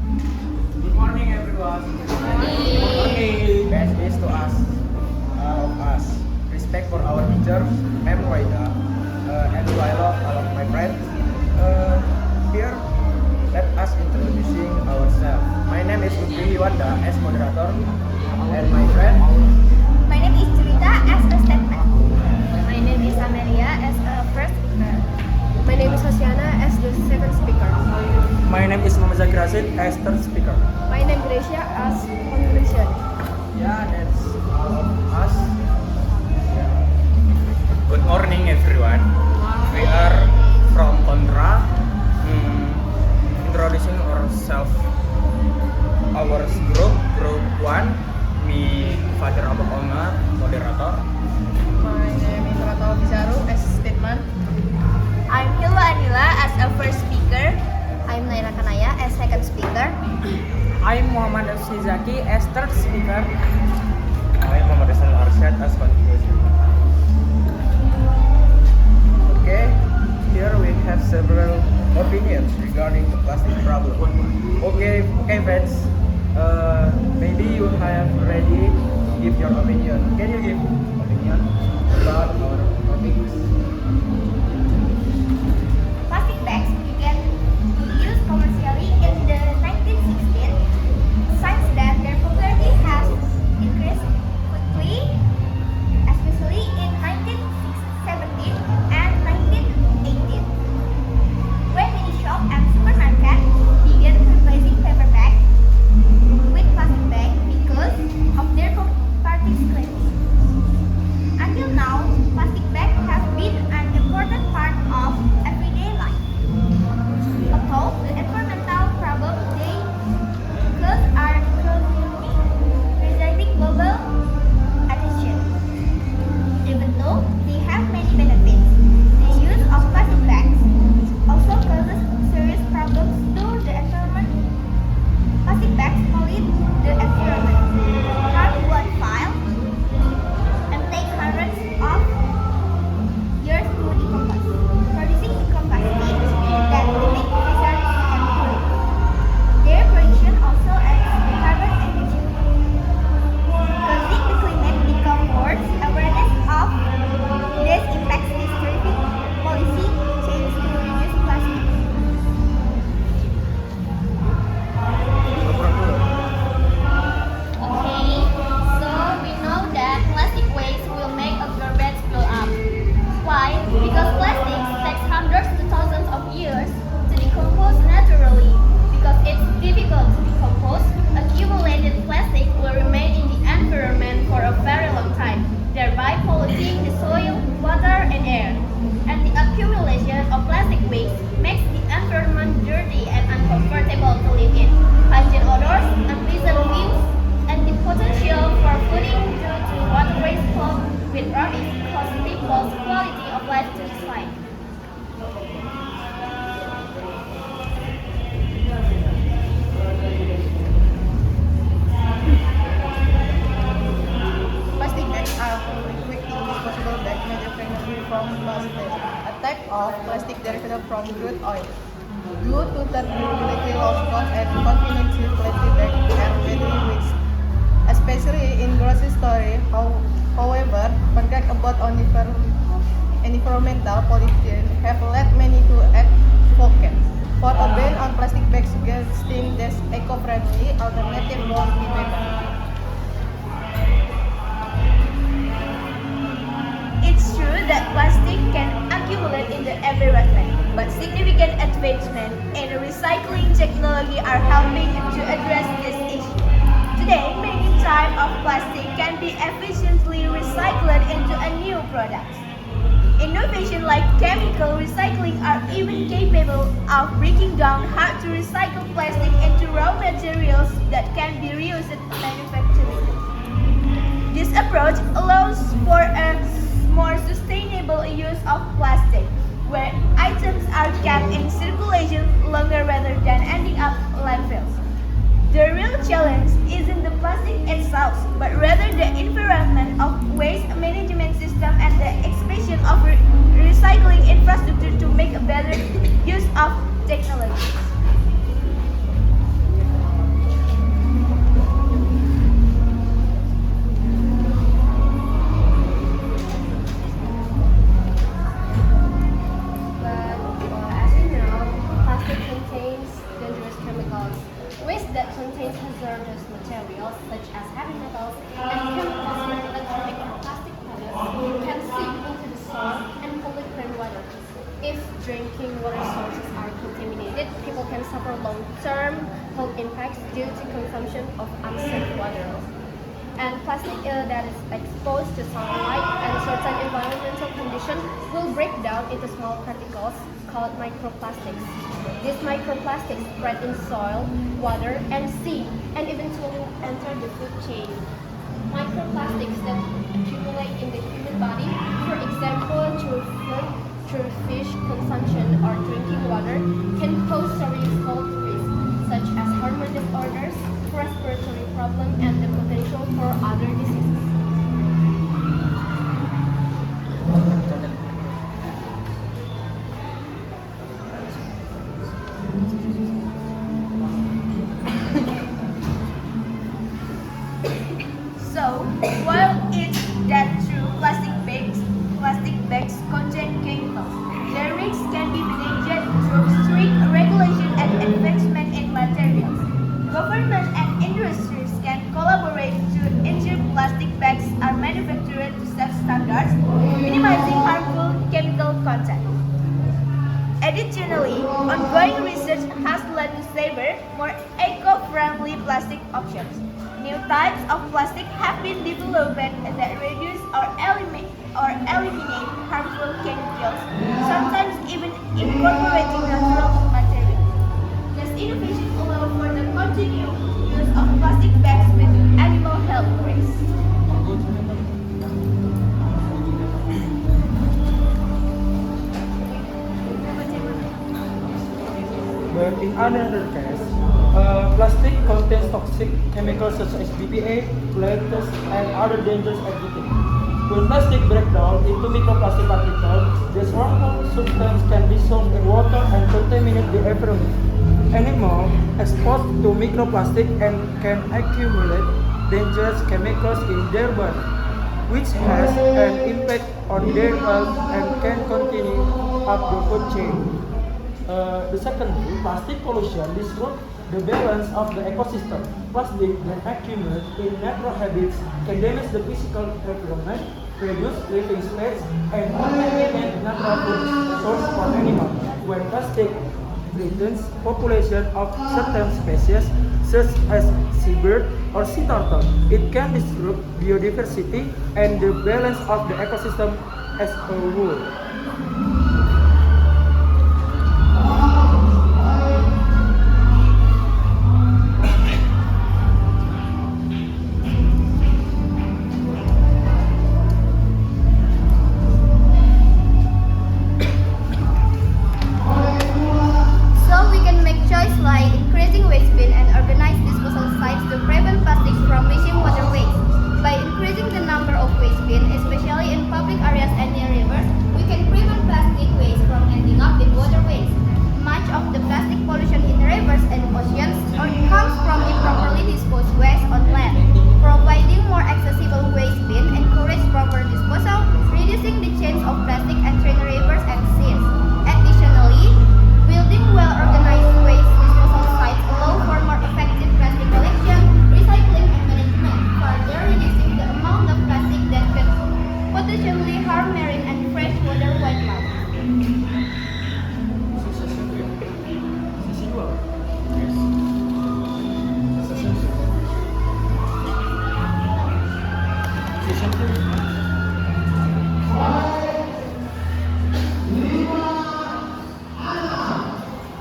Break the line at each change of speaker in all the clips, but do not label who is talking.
Good morning, everyone. Okay, best is to us, of us. Respect for our teacher, Ma'am Roida, and I love all of my friends. Here, let us introducing ourselves. My name is Lutfi Wanda as moderator, and my friend.
My name is Julita as a statement. My name is Amelia as a first speaker.
My name is Hosiana as the second speaker.
My name is Muhammad Zakir Rashid as third speaker.
My name is Gracia as conclusion.
Yeah, that's all of us.
Good morning everyone. We are from Kontra. Introducing ourselves. Our group 1. Me Fajar Abang Omar, moderator.
My name is Rato Bisaru as statement.
I'm Hilwa Anila as a first speaker. I'm Naila Kanaya as second speaker.
I'm Muhammad Shizaki as third speaker.
I am Muhammad Hasan Arsyad as conclusion.
Okay, here we have several opinions regarding the plastic problem. Okay, friends. Maybe you have already give your opinion. Can you give opinion about our topics?
Plastic bags began to be used commercially in the 1960s. Since then, their popularity has increased quickly, especially in 1917 and 1918, when many shops and supermarkets began replacing paper bags with plastic bags because of their properties claims. Until now, plastic bags have been an important part of everyday life. Although the environmental problems they cause are currently receiving global attention. Even though they have many benefits, the use of plastic bags also causes serious problems to the environment. Plastic bags pollute the environment, harm wildlife, and take hundreds of years to decompose, producing microplastics that limit fisheries and food. Their production also adds carbon emission, causing the climate become worse. Awareness of this impacts is driving policy change to reduce plastic. Okay, so we know that plastic waste will make a garbage fill up. Why? Because plastic takes hundreds to thousands of years to decompose naturally. Because it's difficult to decompose, accumulated plastic will remain in the environment for a very long time, thereby polluting the soil, water, and air. And the accumulation of plastic waste makes the environment dirty and uncomfortable to live in. Pungent odors, unpleasant views, and the potential for flooding due to waterways filled with rubbish cause people's quality of life to decline.
Plastic bags are quick disposable bags made efficiently from plastic. A type of plastic derived from crude oil. Due to their durability, low cost, and convenience, plastic bags are very waste, especially in grocery stores. However, facts about environmental pollution have led many to advocate for a ban on plastic bags, suggesting that eco-friendly alternative won't be better.
It's true that plastic can accumulate in the environment, but significant advancements in recycling technology are helping to address this issue. Today, many types of plastic can be efficiently recycled into a new product. Innovation like chemical recycling are even capable of breaking down hard to recycle plastic into raw materials that can be reused in manufacturing. This approach allows for a more sustainable use of plastic, where items are kept in circulation longer rather than ending up landfills. The real challenge isn't the plastic itself, but rather the environment of waste management system and the expansion of recycling infrastructure to make a better use of technology.
that contains hazardous materials such as heavy metals and chemicals related to microplastic products can seep into the soil and pollute rainwater. If drinking water sources are contaminated, people can suffer long-term health impacts due to consumption of unsafe water. And plastic that is exposed to sunlight and certain environmental conditions will break down into small particles called microplastics. These microplastics spread in soil, water, and sea, and eventually enter the food chain. Microplastics that accumulate in the human body, for example, through food, through fish consumption or drinking water, can pose serious health risks such as hormone disorders, respiratory problems, and the potential for other diseases.
So, while it's that true, plastic bags contain chemicals, their risks can be managed through strict regulation and advancement in materials. Government and industries can collaborate to ensure plastic bags are manufactured to safe standards, minimizing harmful chemical content. Additionally, ongoing research has led to safer, more eco-friendly plastic options. New types of plastic have been developed that reduce or eliminate harmful chemicals, sometimes even incorporating natural materials. This innovation allows for the continued use of plastic bags with animal health risks.
But in another case, plastic contains toxic chemicals such as BPA, pollutants, and other dangerous additives. When plastic breaks down into microplastic particles, this harmful substance can dissolve in water and contaminate the environment. Animals exposed to microplastic and can accumulate dangerous chemicals in their body, which has an impact on their health and can continue up the food chain. The second, plastic pollution disrupts the balance of the ecosystem. Plastic that accumulates in natural habits can damage the physical environment, reduce living space, and contaminate natural food source for animals. When plastic threatens population of certain species, such as seabird or sea turtle, it can disrupt biodiversity and the balance of the ecosystem as a whole.
So we can make choice like increasing waste bin and organized disposal sites to prevent plastics from reaching waterways. By increasing the number of waste bins, especially in public areas and near rivers, we can prevent plastic waste from ending up in waterways. Much of the plastic pollution in rivers and oceans comes from improperly disposed waste on land. Providing more accessible waste bin encourages proper disposal, reducing the chance of plastic entering rivers and seas. Additionally, building well-organized waste disposal sites allow for more effective plastic collection, recycling, and management, further reducing the amount of plastic that can potentially harm marine and freshwater wildlife.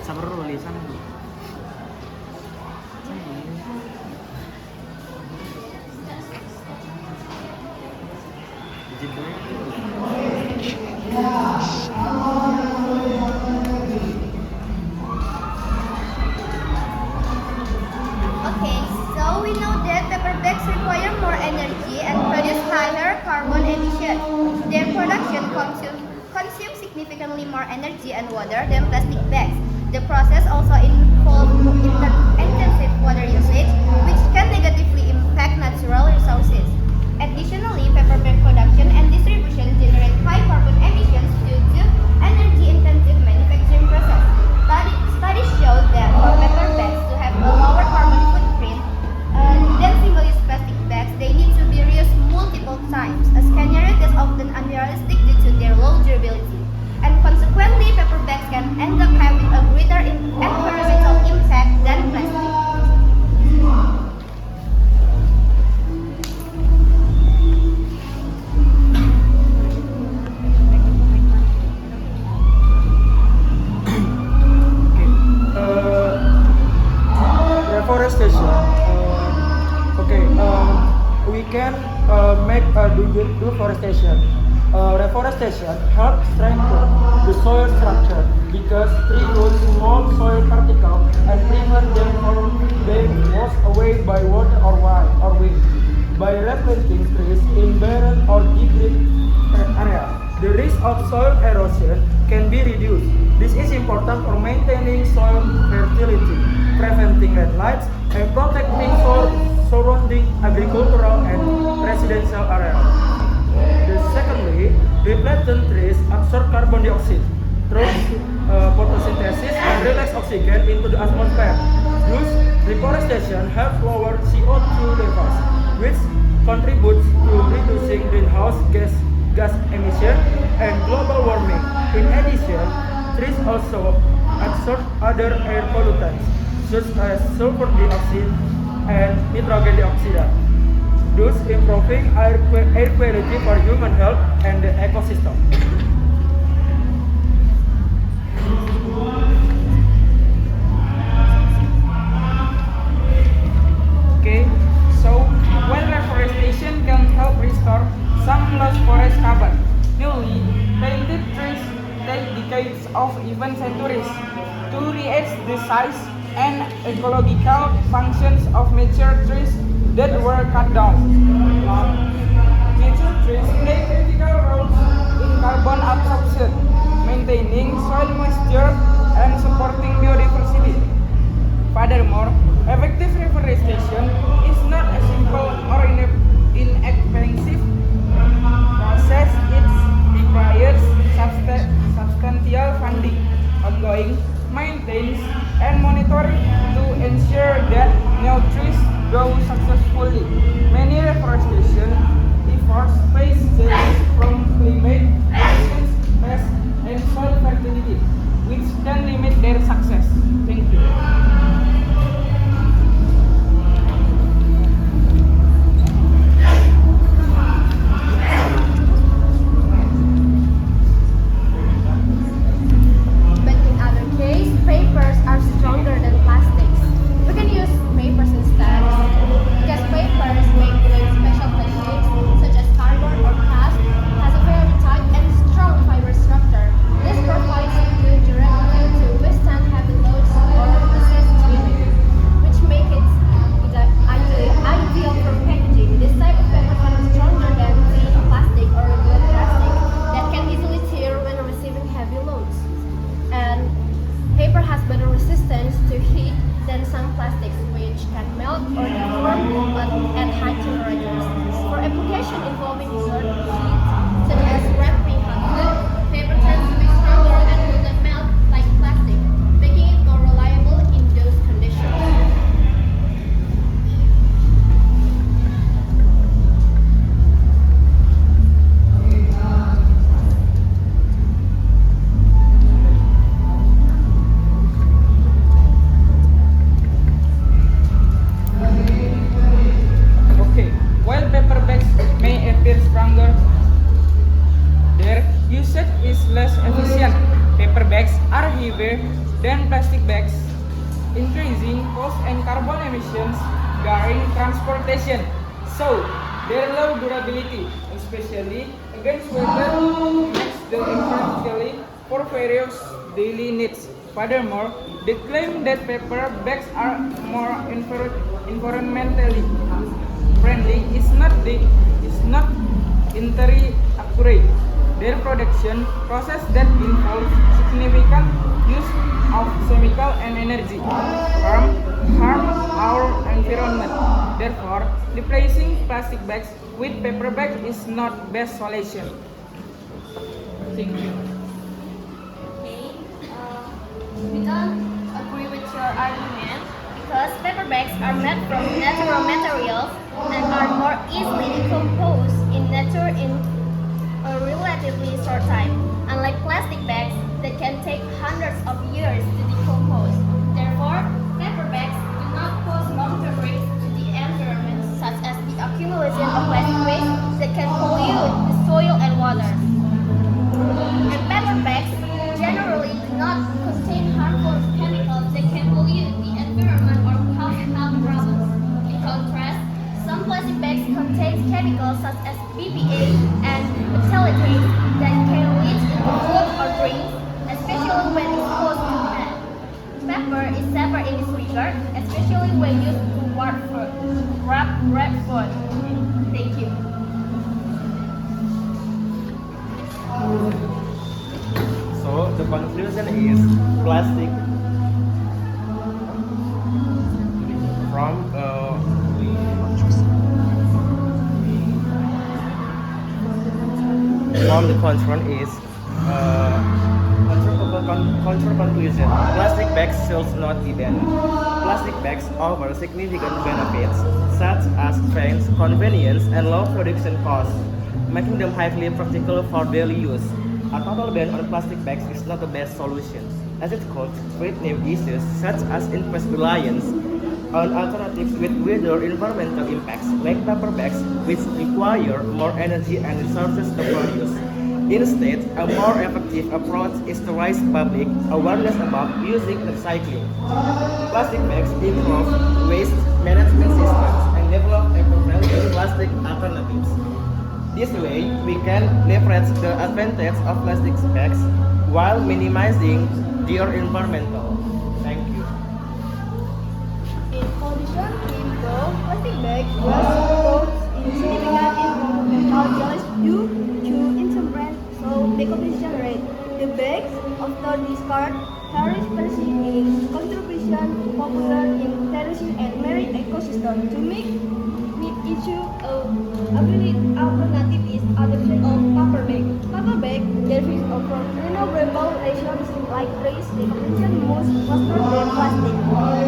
Sabar dulu lisan.
Okay, so we know that paper bags require more energy and produce higher carbon emissions. Their production consumes significantly more energy and water than plastic bags. The process also involves intensive water usage, which can negatively impact natural resources. Additionally, paper bag production and distribution generate high carbon emissions due to energy-intensive manufacturing process. Studies show that for paper bags to have a lower carbon
reforestation. We can make do deforestation. Reforestation helps strengthen the soil structure because tree roots small soil particles and prevent them from being washed away by water or wind. By replanting trees in barren or degraded areas, the risk of soil erosion can be reduced. This is important for maintaining soil fertility, preventing landslide, and protecting surrounding agricultural and residential areas. Secondly, replanted trees absorb carbon dioxide through photosynthesis and release oxygen into the atmosphere. Thus, reforestation helps lower CO2 levels, which contributes to reducing greenhouse gas emission and global warming. In addition, trees also absorb other air pollutants such as sulfur dioxide and nitrogen dioxide, thus improving air quality for human health and the ecosystem.
Okay, so while reforestation can help restore some lost forest cover, newly planted trees take decades of even centuries to reach the size and ecological functions of mature trees that were cut down. Mature trees play critical roles in carbon absorption, maintaining soil moisture, and supporting biodiversity. Furthermore, effective reforestation is not a simple or inexpensive process. It requires substantial funding, ongoing maintenance, and monitoring to ensure that new trees grow successfully. Many reforestation efforts face challenges from climate change, pests, and soil fertility, which can limit their success. Thank you.
But in other case, papers are stronger than plastics. We can use papers instead because papers made with special plastics such as cardboard or cast has a very tight and strong fiber structure. This provides good durability to withstand heavy loads or resist swimming, which make it ideal for packaging. This type of paper is stronger than thin plastic or regular plastic that can easily tear when receiving heavy loads. And paper has better resistance to heat than some plastics, which can melt or deform at high temperatures. For application involving exert heat, such as wrapping hot food, paper tends to be stronger and will not melt like plastic, making it more reliable in those conditions.
Okay, while paper bags may appear stronger, their usage is less efficient. Paper bags are heavier than plastic bags, increasing cost and carbon emissions during transportation. So, their low durability, especially against weather, makes them impractically for various daily needs. Furthermore, the claim that paper bags are more environmentally friendly is not entirely accurate. Their production process that involves significant use of chemical and energy harm our environment. Therefore, replacing plastic bags with paper bags is not best solution. Thank you.
Okay, we don't agree with your argument because paper bags are made from natural materials and are more easily decomposed in nature in a relatively short time, unlike plastic bags that can take hundreds of years to decompose. Therefore, paper bags do not pose long-term risks to the environment, such as the accumulation of plastic waste that can pollute the soil and water. And paper bags generally do not contain harmful chemicals that can pollute the environment or cause health
contains chemicals such as BPA and phthalates that can lead to food or drinks, especially when exposed to air. Pepper is safer in this regard, especially when used to wrap food. Thank you.
So the conclusion is plastic from the concern is control conclusion. Plastic bags should not be banned. Plastic bags offer significant benefits such as strength, convenience, and low production costs, making them highly practical for daily use. A total ban on plastic bags is not the best solution, as it could create new issues such as increased reliance on alternatives with greater environmental impacts, like paper bags, which require more energy and resources to produce. Instead, a more effective approach is to raise public awareness about using recycling. Plastic bags improve waste management systems and develop eco-friendly plastic alternatives. This way, we can leverage the advantage of plastic bags while minimizing their environmental. Thank you.
In conclusion, the plastic bag was brought in significant environmental challenges due to environmental decomposition rate. The bags after discard carry specific contribution to popular in terrorism and marine ecosystem. To make issue alternative is adoption of paper bag. Paper bag derived from renewable resources like trees. Decomposition moves faster than plastic,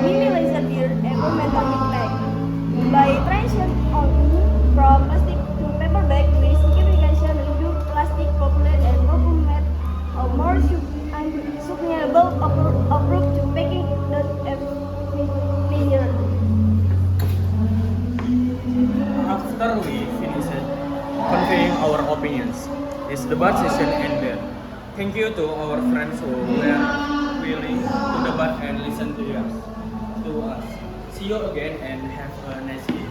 minimizing their environmental impact. By transitioning from plastic to paper bag, we significantly reduce plastic population and implement a more sustainable approach to making the efficient.
After we finish conveying our opinions, this debate session ended. Thank you to our friends who were willing to debate and listen to us. See you again and have a nice day.